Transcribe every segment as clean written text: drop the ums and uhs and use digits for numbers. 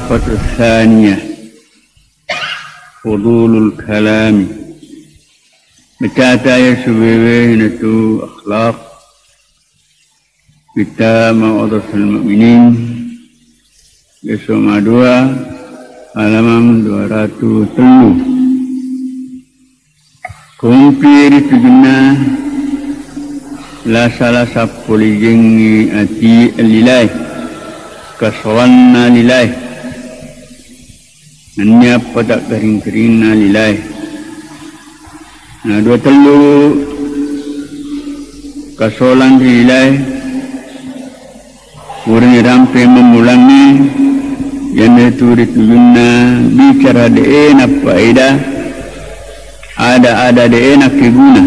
الآفة الثانية فضول الكلام. Berkata ya sebagai itu akhlak kita ma'udhasul mu'minin Yusuma 2 halaman 203 kumpir itu guna la salah sapuli jengi ati lilai kasawanna lilai nanya pada kering-keringna lilai. Nah, 2 kasolan lilai Urni rampe memulangi yang diturit guna bicara deena faedah ada deena keguna.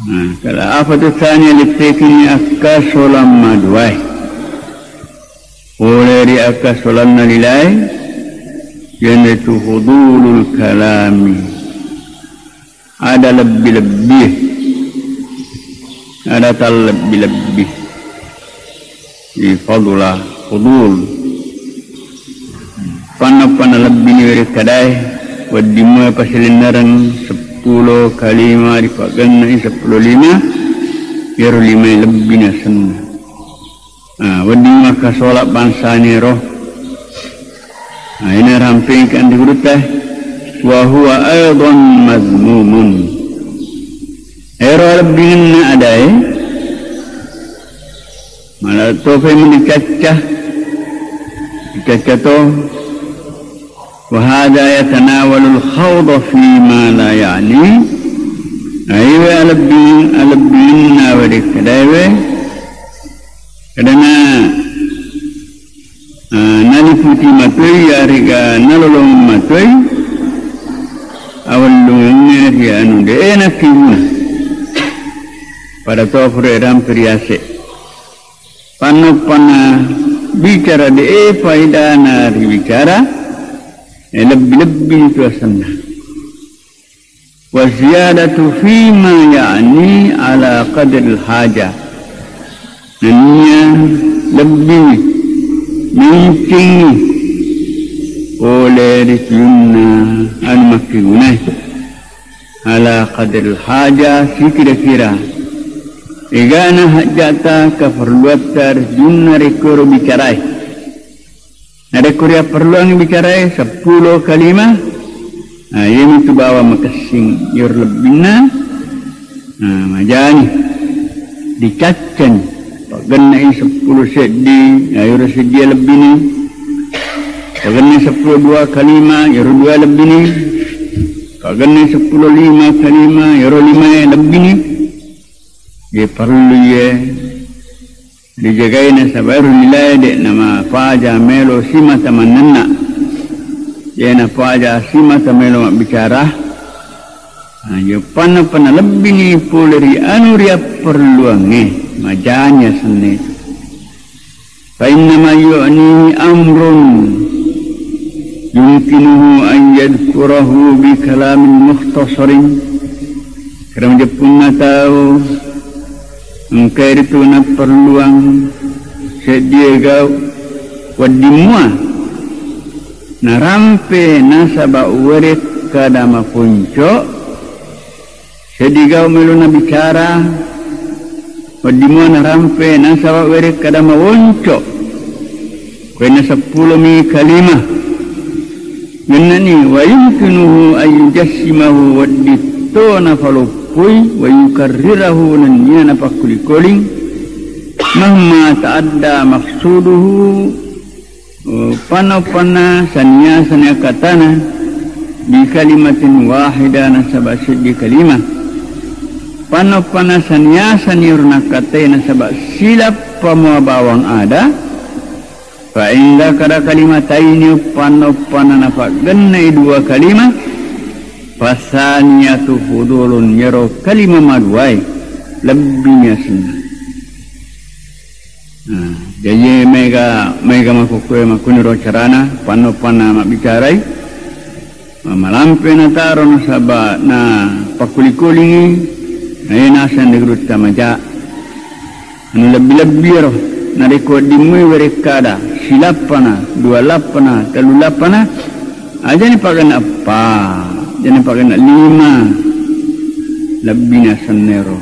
Nah, kalau apa tu tanya litekini akasolan maduai oleh di akasolan nalilai yang itu hudulul kalami ada lebih-lebih ada tal lebih-lebih di fadulah hudul panah lebih ni kadai wadima pasilinaran 10 kalima di pagan 10 5 biar 5 lebih nasan wadima kasolat bangsa ni roh ini rampingkan di urutah wa huwa aidan mazmumun era lebih adai malah tofe mendicacah to wa hada yatanawalul khawda fi ma la ya'ni aywa alabin awade kadawe kadana naliputi matui ariga nalolong matui awal lungannya dia anu de enak kibuna pada tofre ram priase panna bicara de faedah na bicara lebih itu asana wa ziyadatu fi ma ya'ni ala qadr al haja nanya lebih mungkin oleh disunna an makiguna ala qadr al haja kira-kira igana hajata keperluan terjun rekor bicarai. Ada kuria perluan bicarai 10 kalimah. Yang itu bawa makasing yor lebihna. Majani dicacen. Pagenai 10 sedi, yor sedi lebih ni. Pagenai 10 2 kalimah, yor 2 lebih ni. Pagenai 10 5 kalimah, yor 5 lebih ni. Dia perlu ya dijagain sabar nilai dek nama faja melo sima tamanna ya na faja sima tamelo bicara ya pana lebih ni poleri anu ria perluange majanya sene fa inna ma yu'ni amrun yumkinuhu an yadhkurahu bi kalamin mukhtasarin kerana dia pun tahu engkau itu nak perluang sedia gau wadimua narampe nasaba uret kadama punco sedia gau meluna bicara wadimua narampe nasaba uret kadama punco kena 10 kalimah yenani wa yumkinuhu ayyujassimahu wadditona falup wa yukarrirahu nanya napakuli-kuling mahma ta'adda maksuduhu panopana sanya katana di kalimatin wahidah nasabah di kalimah panopana sanya urna katai nasabah silap pamabawang ada fa inda kada kalimataini panopana napak genai 2 kalimah fasaniyatu hudulun yaro kalimah maduai lebihnya senang. Jadi mega makukue makuniro carana panopana mak bicarai malampe na taro na saba na pakuli-kulingi na nasan digrut tamaja anu lebih-lebih roh na rekod dimui werekada silapana, 28, 38, aja ni pakai apa? Jangan pakai 5 lebih na sanero.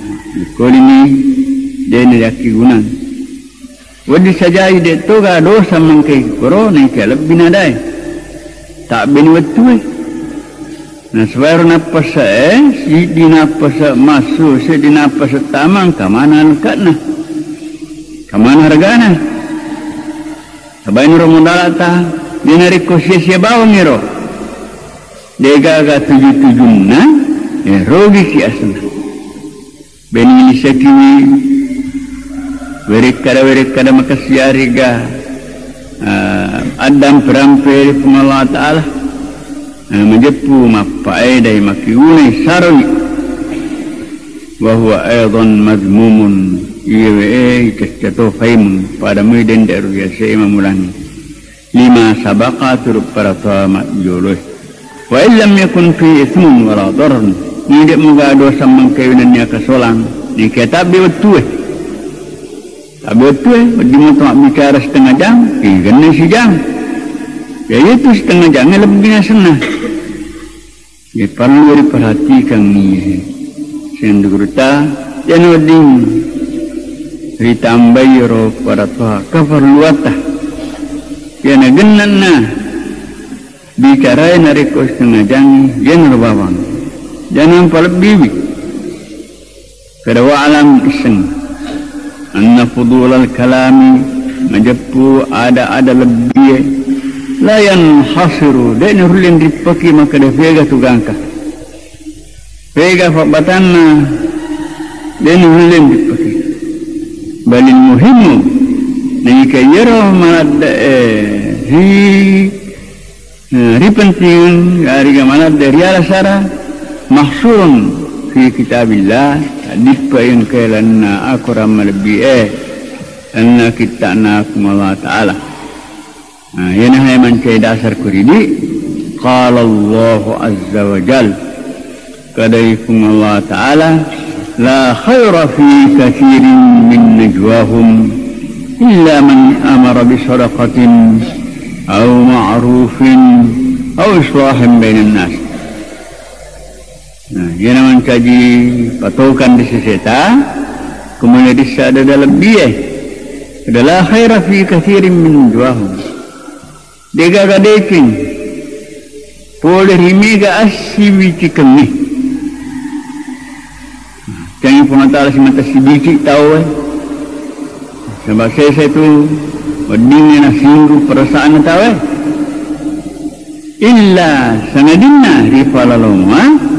Kalau ini dia ni yaki gunan. Wadi saja ide tu ga dosa mangkai koro ni ke lebih na dai. Tak bini betul. Nah sebayar napa si di napa masuk si di napa tamang kamana lekatna. Kamana hargana? Sabain romodala ta dinari sia bawang iro. Dega ga 77 na rogi si asna. Beni inisiativi Werekada makasiariga Adam perampir pengalah ta'ala Menjepu mapae dari makiunai sarwi Wahuwa aydan mazmumun Iwe kaccato faimun pada muiden daru yasa imam ulangi 5 sabaka turut para tamat joloh Wa illam yakun fi ismun wala darn Ni dek muga dosa mengkayunannya kesolang Ni kitab dia betul Tak betul Bagi mutak bicara setengah jam kena sejam Ya itu setengah jam lebih senang Ya perlu diperhatikan ni Sendurta Janudin Ditambah roh pada Tuhan Keperluatan Ya nagenan na Bicara nariko setengah jam Jangan berbawang Jangan lebih Kedua alam iseng Anna fudulal kalami Majepu ada lebih Layan hasiru Dia nurulin dipaki maka dia vega tugangka Vega fakbatanna Dia nurulin dipaki Balin muhimu Nangika yero malada Ripenting Ariga malada riala sara Mahsurun fi kitabillah Dipa yang kailanna aku ramal lebih Anna kita nakum Allah Ta'ala Yana hai mancai dasar kuridi Qala Allahu Azza wa Jal Kadaikum Allah Ta'ala La khaira fi kathirin min najwahum Illa man amara bisadaqatin Au ma'rufin Au islahin bainan nas Dia nak mencaji patokan di seseta Kemudian disa ada dalam dia Adalah khairah fi kathirin min juahum Dia gagadekin Boleh rimi ga asibici kami Jangan pengatala si mata sibici tahu Sebab saya tu Wadingnya na singguh perasaan tahu Illa sangadina rifalaloma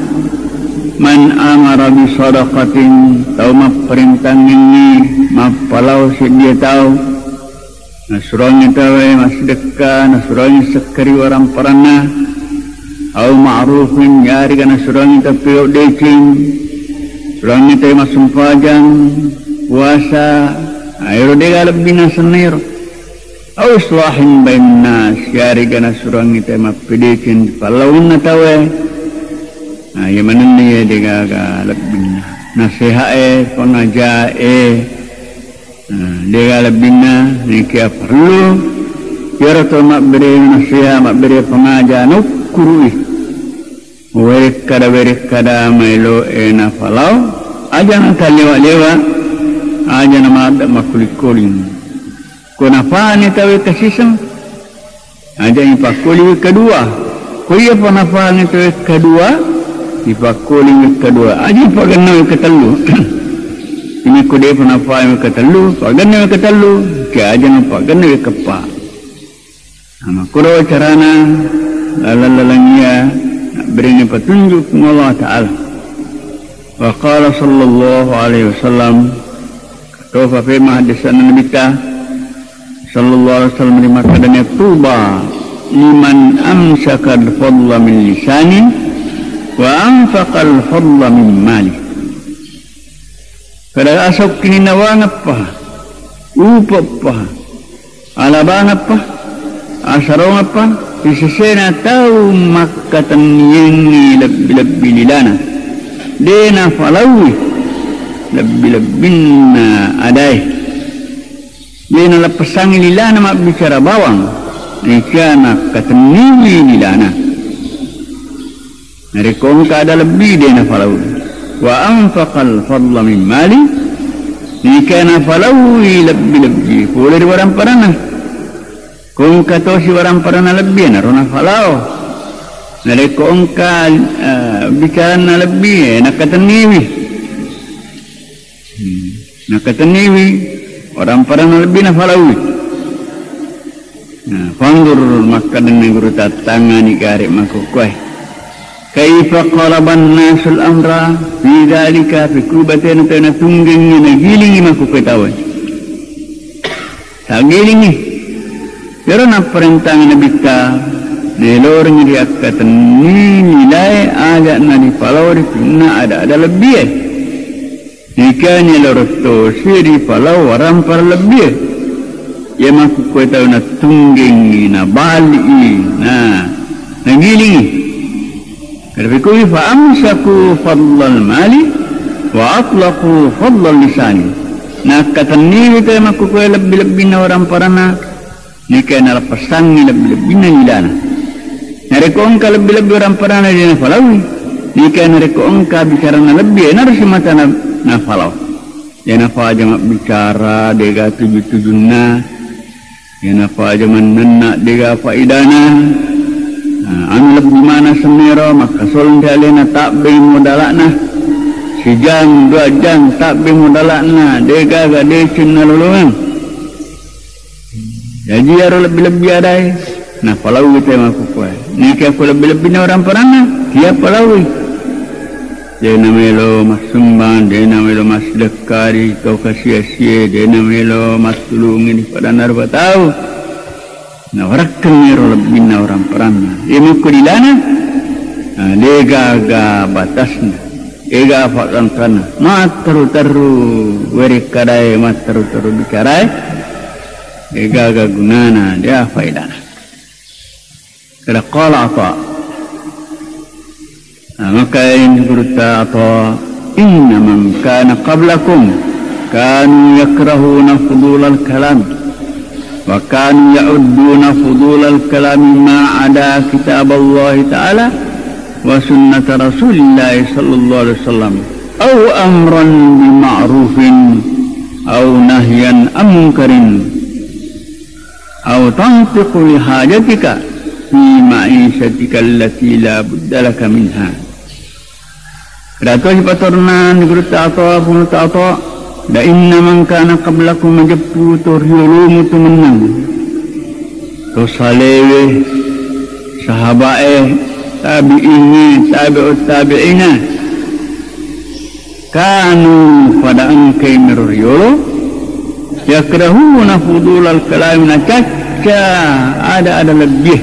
Man amara bi sadaqatin tahu perintah ini mapalau si dia tahu nasrani tahu masdekah nasrani sekari orang perana au ma'rufin yari kana nasrani tapi deking nasrani tahu masum pajang puasa ayo dega lebih nasenir au islahin bainas yari kana nasrani tahu mapedekin palawun tahu ya mana ni dia lebih nasihat pengajar dia lebih ni kia perlu biar tu mak beri nasihat mak beri pengajar nuk kurui berkada melo na falau aja nak lewat aja nama ada makulik-kuling kenapa ni tahu kasisam aja ni pakulik kedua kuya penapa ni tahu kedua Ipakuling kedua aja pagana ketelu ini kode penapa yang ketelu pagana ketelu ke aja pagana kepa nama kuro carana lalalangnya beri petunjuk Allah Ta'ala wa qala sallallahu alaihi wasallam kata fa hadisan Nabi kita sallallahu alaihi wasallam di makadanya tuba liman amsaka al-fadla min lisani wa anfaqal fadla min mali kada asok kini nawang apa upapa alabang apa asarong apa isesena tahu makkatan yengi lebih lilana dena falawi lebih na adai Dia nak lepasang ilana mak bicara bawang. Ika nak kateniwi ilana. Mereka ada lebih dia nak falau. Wa anfaqal fadla min mali. Ika nak falau lebih. Boleh orang parana. Kung katosi orang parana lebih nak rona falau. Mereka bicara nak lebih nak kateniwi. Nak kateniwi orang parana lebih nak falau. Fandur maka dengan guru tatangani karib makukuai. Kaifa qalaban nasul amra fi dhalika fi kubatin tana tungging na gilingi makukuai tawan. Tak gilingi. Pero na perintah Nabi ka nelorong dia kata nilai ada na di palau na ada lebih. Jika nelor to siri palau orang par lebih. Ya maku kau tahu na tungging na bali na nagilingi. Tapi kau fa'amsaku fadlal mali wa atlaqu fadlal lisani. Na katani kita maku kau lebih na orang parana ni kena lepasangi lebih na ilana. Nareko engka lebih orang parana dia falawi. Ni kena nareko engka bicara na lebih na mata na falau. Ya na fa jama bicara dega 77 Yana fa jaman nanna dega faidana anu lebih mana semero maka solun dalena tak be modalakna sejam 2 jam tak be modalakna dega gade cina lulungan jadi aro lebih adai nah falau kita maku kuai ni ke aku lebih orang perana dia falau dia namelo masumbang dia namelo mas dekari kau kasih asyik dia namelo mas tulungin pada narba tahu na orang kemiro lebih na orang perana ini kudilana lega ga batasna ega fakkan kana mataru weri kadai mataru bicarai ega ga gunana dia faidana kada qala apa maka ini berita atau inna man kana qablakum kanu yakrahuna fudulal kalam wa kanu ya'udduna fudulal kalam ma ada kitab Allah Ta'ala wa sunnat Rasulullah sallallahu alaihi wasallam aw amran bima'rufin aw nahyan an munkarin aw tantiqu li hajatika fi ma'ishatika allati la budda laka minha. Dato si patornan guru tato pun tato da inna man kana qablakum majappu turyulumu tumenang to salewe sahabae tabi'ini tabi'ut tabi'ina kanu pada angkai meryolo yakrahuna fudulal kalam caca ada lebih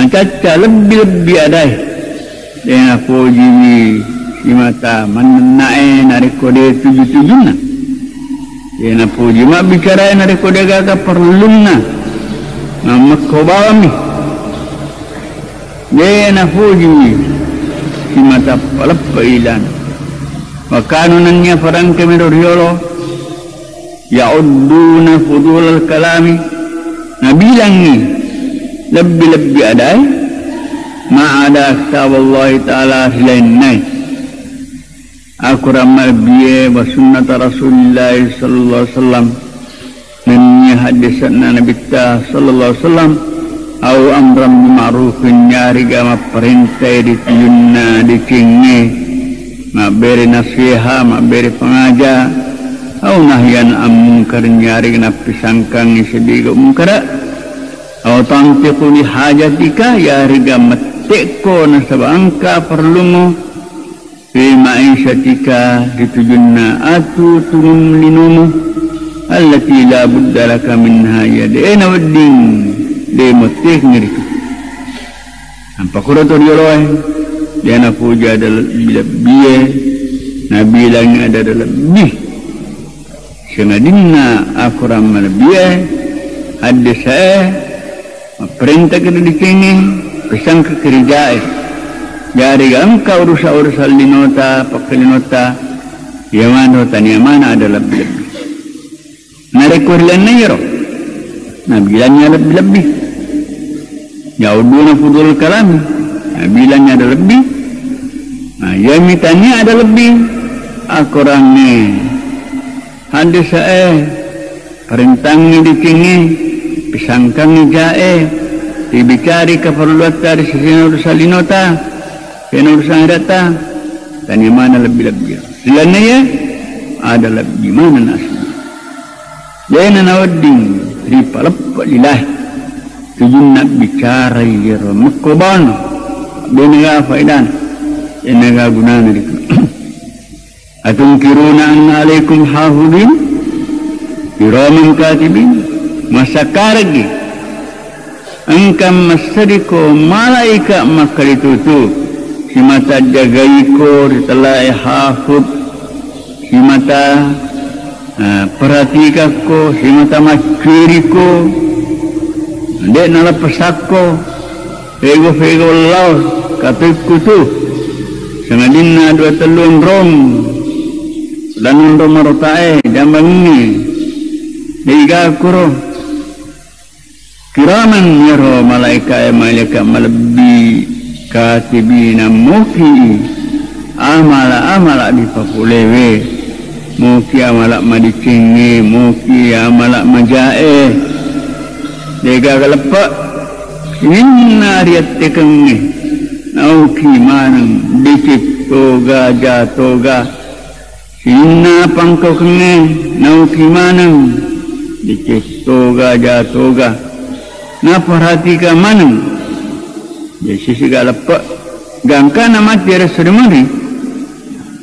caca lebih adai dia puji di mata mennae nariko de 77 na dia puji mak bicara nariko de gaga perlumna makobami dia puji di mata palapailan makanunannya farang kemeroriolo ya'udduna fudulal kalami nabilangi lebih adai ma'ada kitab Allah Ta'ala selain naik aku ramal biye wa sunnat Rasulullah sallallahu alaihi wasallam nanya hadisna Nabi sallallahu alaihi wasallam au amram bima'rufin nyari gama perintah dituyunna dicingi ma beri nasiha ma beri pengaja au nahyan am munkar nyari gana pisangkang isedigo munkara au tantiqu li hajatika ya riga teko nasabangka perlumu fi ma'isyatika ditujunna atu tunum linumu allati la budda laka minha yadena waddin de motek ngiriku ampa kuratorioloy dia na puja ada lebih nabi lang ada lebih senadinna aku ramal lebih hadis perintah kena dicengi pesan ke kerja jari engkau urusan linota pakai linota yang mana ada lebih Narekor lan nayro. Bilangnya lebih-lebih. Yauduna fudul kalam. Bilangnya ada lebih. Ya mitanya ada lebih. Akorangnya hadis perintangnya dikingi pisangkangnya jae dibicari keperluan dari sisi salinota penurusan data dan yang mana lebih-lebih silanya ya ada lebih mana nasi dia nawading ripalap lilah tujuan nak bicara ya mukban benaga faidan benaga guna itu atungkiruna anna alaikum hafidin kiraman katibin masakaragi engkam masariko malaika makalitutu si mata jagaiko ritalai hafid si mata peratikako si mata makiriko dek nalapasako fego lau katikutu sangadina dua telun rom lanun rom marotae jambang ini diga kuro kiraman yaro malaika malabi katibina muki amala di papulewe muki amala madicingi muki amala majae diga kalepak inna riat tekengi nauki manang dikit toga jatoga inna pangkau kenge nauki manang dikit toga jatoga na perhatika manang ya sisi galepak gangka nama tiara sedemari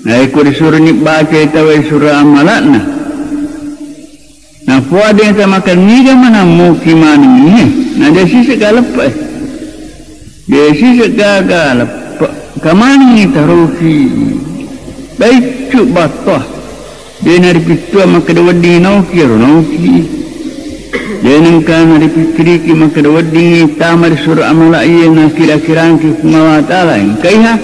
na ikut disuruh ni baca itawa surah amalatna na puade yang makan niga mana muki manang ni na dia sisi galepak dia sisi gagal kamani ni taruki baik cuk batah dia nari pitua maka dawadi nauki dia nengkan nari pikiriki maka dawadi tamar surah amala iya na kira-kiraan ki kumawa ta'ala yang kaiha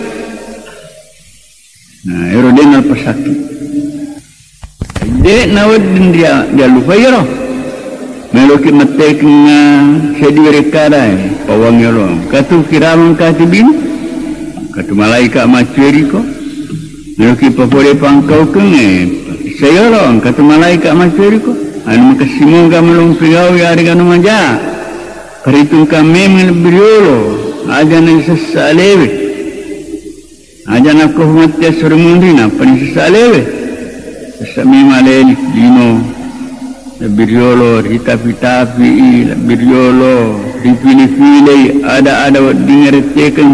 nah ero dia nalpasaki dia nawadin dia lupa yaro meloki matek nga sediri kadai pawang yaro katu kiraman katibin katu malaika maceri ko meloki papore pangkau kenge sayoro katu malaika maceri ko anu makasimunga melong pigau ya ari kanu maja paritung kami melbiriolo aja na sesalewe aja na kohmatya surmundina pani sesalewe sesami maleli dino biriolo ritapi-tapi biriolo dipilih-pilih ada dengar-tekan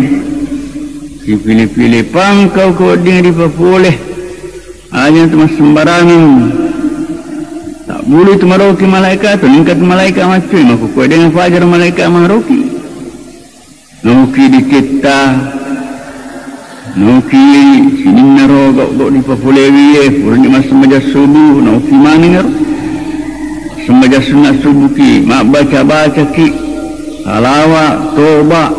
dipilih-pilih pangkau kau dengar dipapoleh aja itu sembarangan tak boleh itu maroki malaikat tu lingkat malaikat macam aku kau dengan fajar malaikat maroki nuki dikita nuki sini naro kau dipapoleh wiye purni masa majas subuh nuki mana naro sembaja sunat subuh ki mak baca ki alawa toba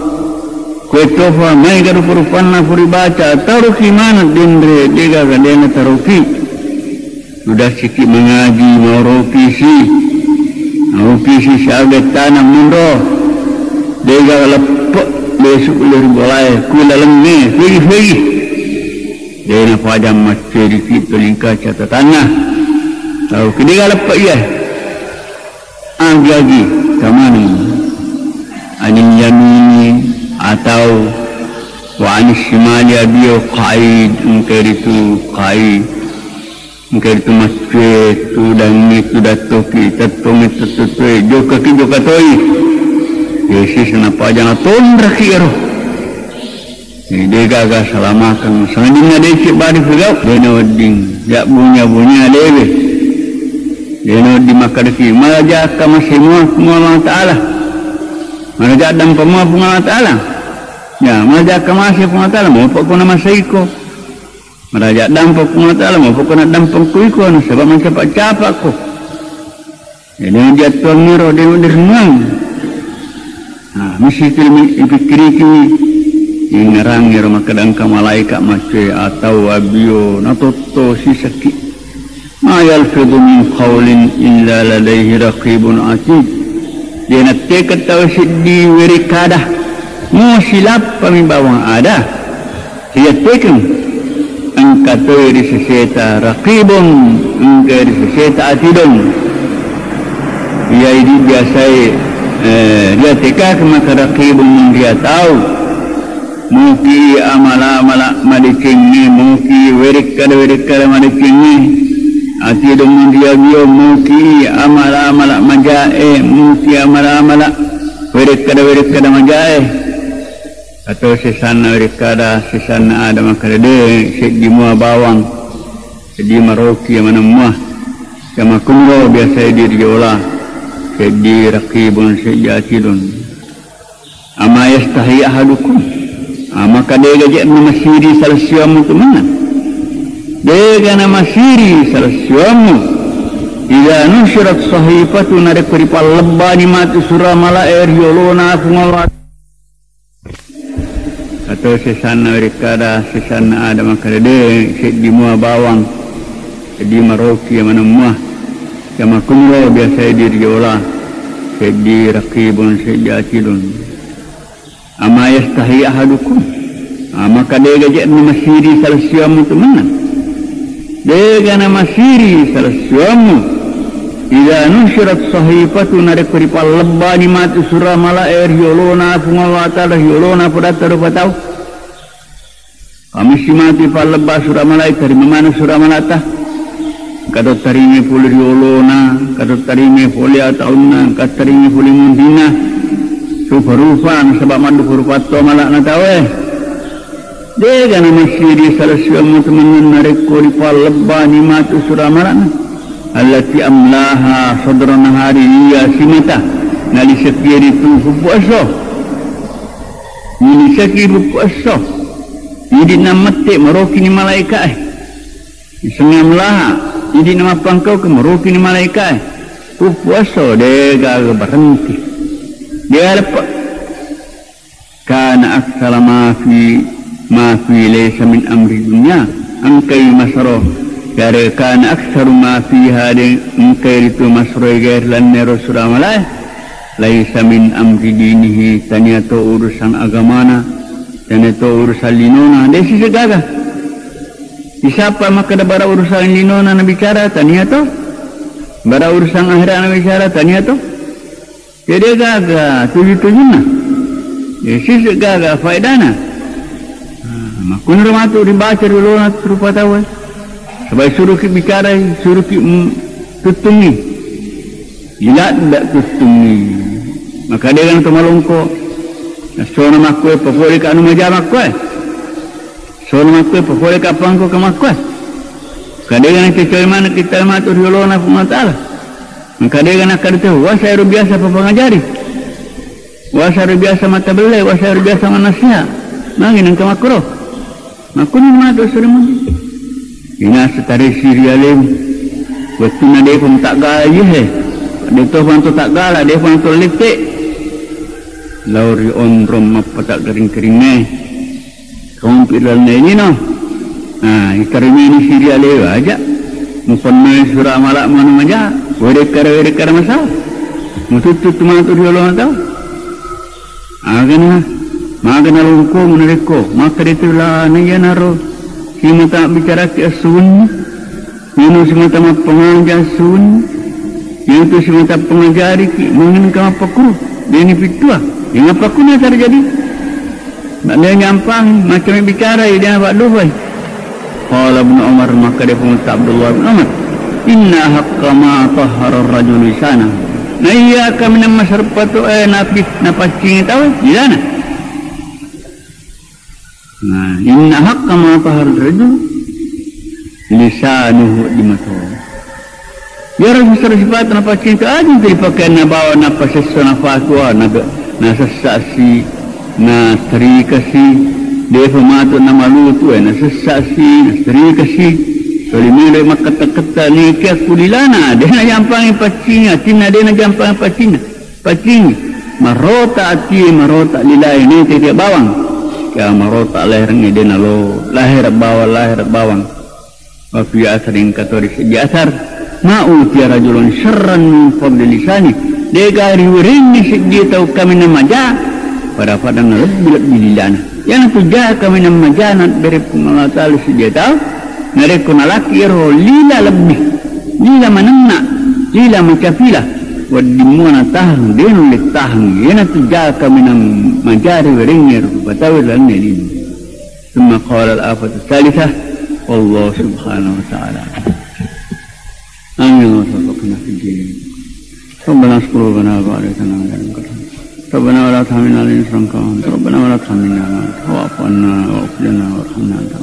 kue tofa mai garu purupanna puri baca taruki mana dendre dega gadena taruki sudah sikit mengaji maroki si sahabat tanah mundo dega lepek besok lur bolai kula lemme figi dena pada maceri kita lingkar cata tanah tahu kidega lepek ya lagi kemana anin yamini atau wa anis shimali abiyo qaid engkau itu masjid tu dan itu datoki tatong itu tutui joka toi yesus napa jangan tondra kiro ini gaga salamakan sanadina deki bari figau dena wedding jak bunya lewe deno di makadaki maraja kama semua Allah Ta'ala maraja dan pemua Allah Ta'ala ya maraja kama semua Allah Ta'ala mau pokoknya masaiko maraja dan pokoknya Allah Ta'ala mau pokoknya dan pokoknya no sebab mencapak ko ini dia tuan niro dia dirnuang misi filmi ipikiriki ingarang niro makadang ka malaika mace atau abio natoto sisaki ma yalfidhu min qawlin illa ladaihi raqibun atid. Dia nak teka tahu sedih wirikadah mu silap pamibawang ada dia teken angkatoi di seseta raqibun angkai di seseta atidun. Dia ini biasa dia teka maka raqibun dia tahu muki amala-amala madikingi muki wirikada madikingi ati dong dia muki amala-amala majae muki amala-amala wirikada majae atau sesana wirikada sesana ada makarade segi mua bawang segi maroki mana muah sama kumro biasa di jola segi raqibun segi atidun. Ama yastahi ahadukum maka dia gajak masiri salsiamu tu mana dia gana masiri salsiamu ila nusyrat sahifatu narik peripal lebani mati surah malair yolona fungalat atau sesana wirikada sesana ada maka dia sedi mua bawang sedi maroki mana muah sama kumro biasa di jola sedi raqibun sedi atidun. Ama yastahi ahadukum maka dia gajak masiri salsiamu tu mana dia gana masiri salsiamu ila nusyrat sahifatu narik peripal lebani mati surah malair yolona fungawata dah yolona padata rupatau kami simati pal lebah surah malair dari mana surah malata kadot taringi puli yolona kadot taringi puli atauna kadot taringi puli mundina rupa-rupa sebab mandu rupato malak na tawe dia gana masiri salsiamu teman narik peripal lebani mati surah malak allati amlaha sadran hariya simata nali sekiri tu puasa ni sekiri puasa ini namatte maroki ni malaikat isngamlaha ini nama pangkau ke maroki ni malaikat puasa dia gak berhenti dia lepas kana aktsara ma fi laysa min amri dunya angkai masro gara kana aktsar ma fi hadi angkai itu masro gair lan rasulullah malai laysa min amri dinihi taniato urusan agamana taniato urusan linona desi segaga siapa maka ada bara urusan linona na bicara taniato bara urusan akhirat na bicara taniato jadi gaga tujuh-tujuhna desi segaga faedana makun rumatu dibaca dulu nak rupa tahu sebab suruh kita bicara suruh kita tutungi gila tidak tutungi maka dia kan tumalungko sona makwe pokoknya ka anu maja makwe sona makwe pokoknya ka pangko ka makwe kadang kan kita mana kita matur dulu nak pematalah maka dia kan akan tahu wasa biasa pengajari wasa biasa mata belai wasa biasa manasnya nangin ang kamakro makun mato surimun ina setari sirialim waktu na dia pun tak gala ye dia tu pun tak gala dia pun tu litik lauri onrom apa tak kering-kering ni kompilal ni no ikarimi ni sirialim aja mufanna surah malak mana maja werekar masalah mututut matur yolo tahu agana magana lungko menariko maka itulah nayanaro simata bicara ke asun ini simata pengajar asun itu simata pengajari ki mungkin kama pakuru ini pitua yang apa kuna terjadi nak dia nyampang macam bicara dia buat dubai qala ibn Umar maka dia pun Abdullah bin Umar inna haqqa ma tahara ar-rajul lisana naya kami nama serpatu napis napacing tahu gimana inna haqqa ma tahar rajul lisanuhu dimatu ya rasul sifat napa cinta aja dipakai na bawa napa sesona fatwa na sesasi na terikasi dia pematu nama lutu na sesasi na terikasi solimile makata-kata ni kia kulilana dia na jampang pacinga tina dia na jampang pacinga marota ati marota lilai ni tiap bawang kaya marota lahir ni dia nalo lahir bawang wa fi asrin katori di asar ma utiya rajulun syarran min fadli lisani dega riwering ni sidi tau kami namaja pada padang lebih lilana yang tuja kami namaja nak beri pengatal sidi tau nare kuna laki ro lila lebih lila manenna lila macafila wadimuna tahang denu litahang yana tuja kami namaja riwering ni batawi lan ni ثم قال الآفة الثالثة والله سبحانه وتعالى آمين وصدقنا في الدين ربنا اذكر ربنا وباركنا ربنا ولا تحملنا على إصرا كما ربنا ولا تحملنا واعف عنا واغفر لنا وارحمنا أنت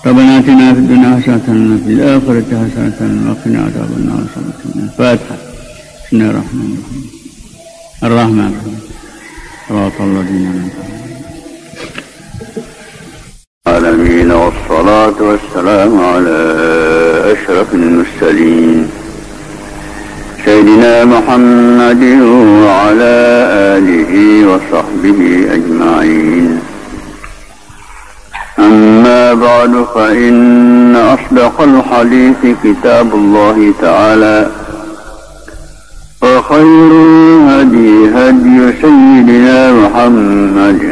ربنا آتنا في الدنيا حسنة وفي الآخرة حسنة وقنا عذاب النار الفاتحة بسم الله الرحمن الرحيم الرحمن الرحيم صراط الذين أنعمت عليهم العالمين والصلاة والسلام على أشرف المرسلين سيدنا محمد وعلى آله وصحبه أجمعين أما بعد فإن أصدق الحديث كتاب الله تعالى وخير الهدي هدي سيدنا محمد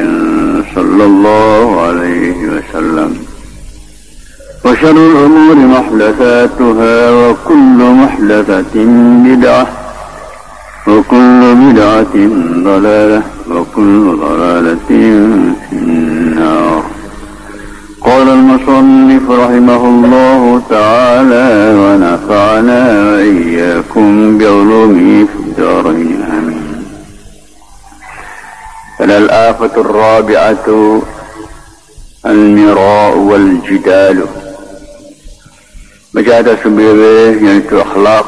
صلى الله عليه وسلم وشر الأمور محدثاتها وكل محدثة بدعة وكل بدعة ضلالة وكل ضلالة في النار قال المصنف رحمه الله تعالى ونفعنا وإياكم بعلومه في الدارين آمين الآفة الرابعة المراء والجدال Baca sebagai yaitu akhlak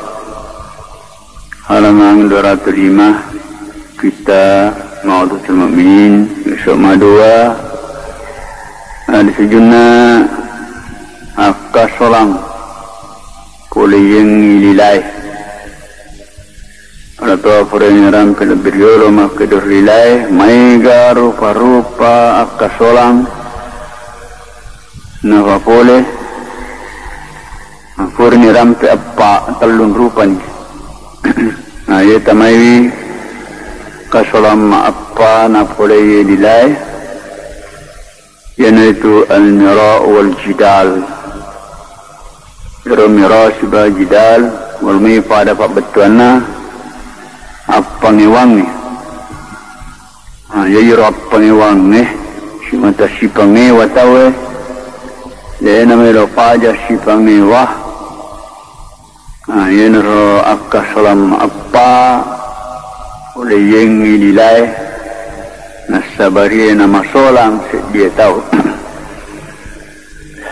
halaman 205 kita Ma'udatul Mu'minin Suma 2 di sejuna akas solang kuliyeng lilai pada tua perenyaran kelebiriolo makedur lilai maiga rupa-rupa akas solang nawa boleh Purni rampe apa telun rupan. Nah, ia tamai kasolam apa nak boleh dilai. Yang itu al-mira wal jidal. Al-mira sebab jidal wal mi pada pak betuana apa ngewang ni. Ya iro apa ngewang ni. Si mata si pangewa tahu. Dia namanya paja si pangewa. Yan ro akasalam apa oleh yang nilai nasabari nama solang dia tahu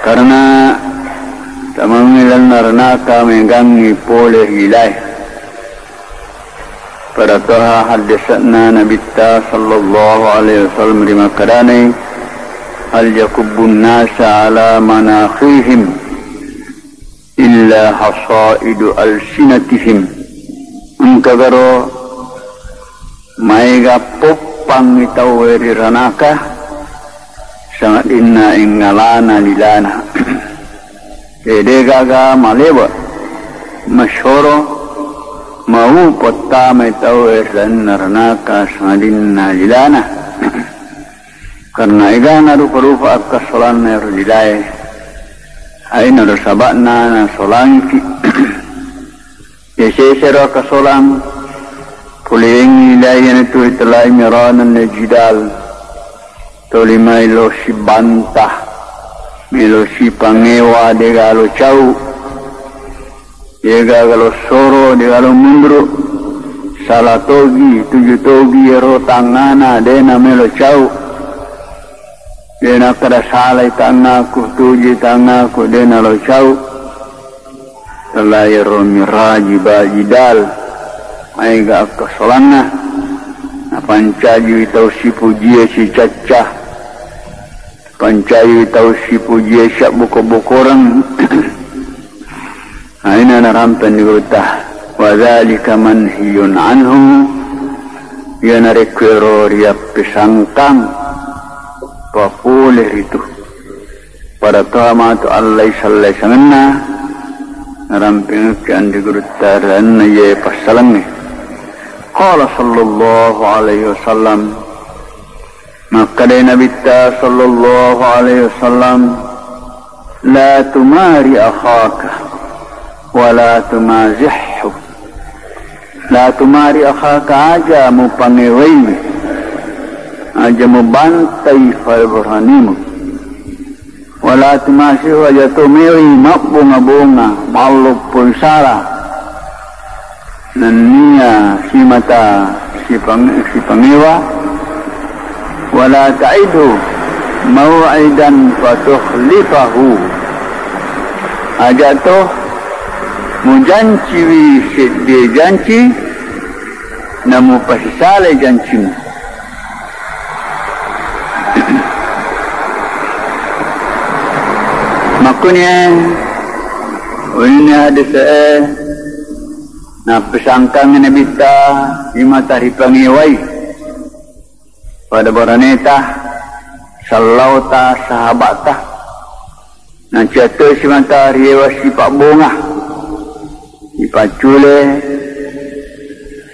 karena tamamilan narnaka menggangi boleh nilai pada toha hadisatna Nabi sallallahu alaihi wasallam di makadani hal yakubun nasa ala manakhihim illa hasaidu alsinatihim engkagaro maiga popang itaweri ranaka sangat inna ingalana lilana edegaga malewa masyoro mau potama itaweri ranaka sangat inna lilana karena igana rupa-rupa akasolan lilai Aina sabakna na solang ki. Yesesero ka solang puling ilayan itu itelai miranan na jidal. Tolimay lo si bantah. Milo si pangewa degalo chau. Degalo soro degalo mundro. Salah togi tujuh togi ero tangana dena melo chau. Dena kada salai tangaku tuji tangaku dena lo cau layar miraji bajidal aiga akasolana pancayu tau si pujie si cacah pancayu tau si pujie syak buko-bukorang aina narampan digutah wa dzalika manhiyun anhu yana rekwero riap pisangkang boleh itu para tuhamatu allai sallai sanganna ramping kan digurutaran ye pasalangi qala sallallahu alaihi wasallam maka dari Nabi sallallahu alaihi wasallam la tumari akhaka wa la tumazihhu la tumari akhaka aja mu pangewai aja mu bantai farburhanimu wala tumasihu aja tumewi bunga-bunga makhluk pun salah nania si mata si pangewa wala ta'idu maw'idan fatukhlifahu aja tu mujanci wi sedih janci namu pasisale jancimu makanya ini ada na pesangkang Nabi ta imata ripangiwai pada baraneta sallauta sahabata na jatuh si mata riwa si pak bunga ipacule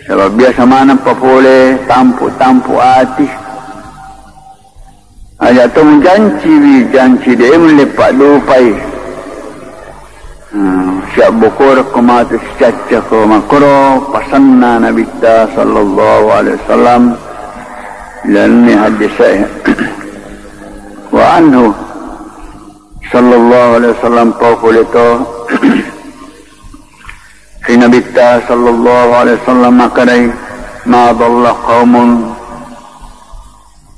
sebab biasa mana papole tampu hati aja tu janci dia melepak lupai siap bukur kumatu secaca ke makro pasanna Nabi sallallahu alaihi wasallam dan ni hadis saya wa anhu sallallahu alaihi wasallam paukulito si Nabi sallallahu alaihi wasallam makadai ma dhalla qaumun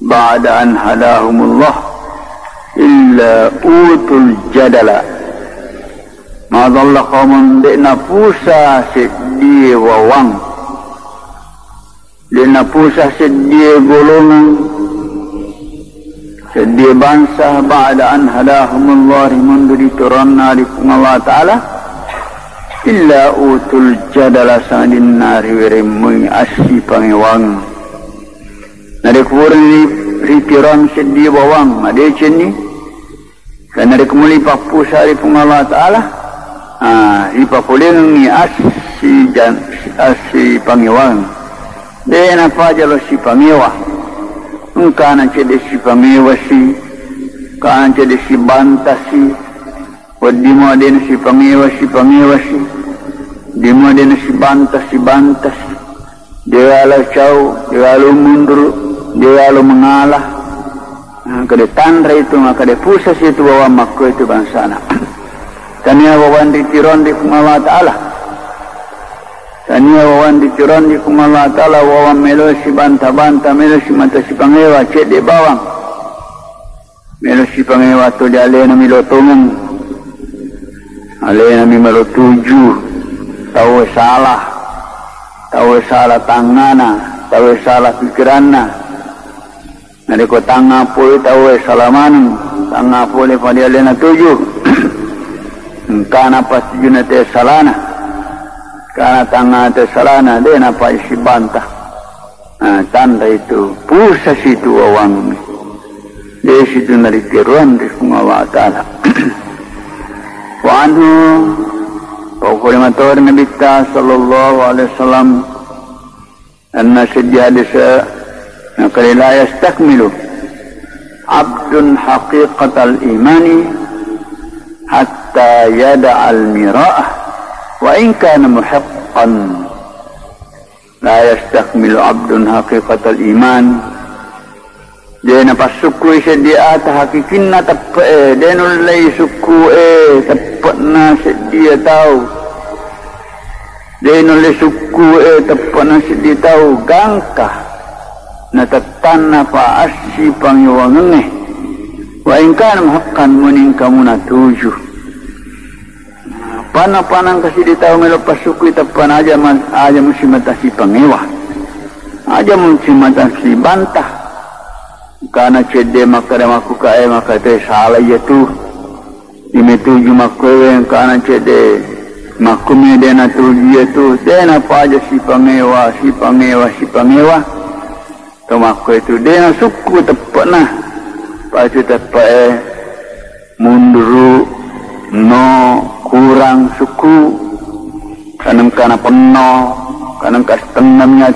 بعد أن هداهم الله إلا أوتوا الجدل ما ضل قوم لنفوسا سدي ووang لنفوسا سدي golongan سدي bangsa بعد أن هداهم الله منذ turunna di Allah Ta'ala إلا أوتوا الجدل سandin nari wiremui asyi pangewang nari kuburan ritiran sedih bawang ada cini dan nari kemuli papu sari Allah Ta'ala ripa puling ni asi pangiwang dia napa jalo si pangiwa engkana cede si pangiwa si kana cede si bantasi wadimo den si pangiwa si dimo den si bantas dia ala jauh dia ala mundur dia lalu mengalah kada tandra itu maka dia pusat itu bawa makko itu bangsana tania wawan ditiron di Allah Ta'ala tania wawan ditiron di Allah Ta'ala wawan melo si banta-banta melo si mata si pangewa cek di bawang melo si pangewa tu dia alena milo tumung alena milo tuju tahu salah tangana tahu salah pikiranna nari ko tanga po tahu salaman tanga po le pada lena tuju kana pas junate salana kana tanga te salana de na pa isi banta tanda itu pusat situ awang de situ nari tiruan di Allah Ta'ala wa anhu pokoknya matur Nabi sallallahu alaihi wasallam anna sejadisa Nakali la yastakmilu abdun haqiqatal imani hatta yada'al mira'ah wa in kana muhiqqan la yastakmilu abdun haqiqatal iman dia napasuku sedia ta hakikinna tappe dia nulai suku tappana sedia tahu dia nulai suku tappana sedia tahu gangkah natatana fa asyi pangiwange wa in kana haqqan muning kamuna tuju panang kasi ditaw melo pasuku itapan aja mesti matasi pangewa aja mesti matasi bantah kana cede makare maku kae makate salah yaitu ime tuju makowe kana cede makumi dena tuju yaitu dena paja si pangewa Tomakko itu dia suku tepat nah, pacu tepat mundur no kurang suku kanang kana penuh kanang setengahnya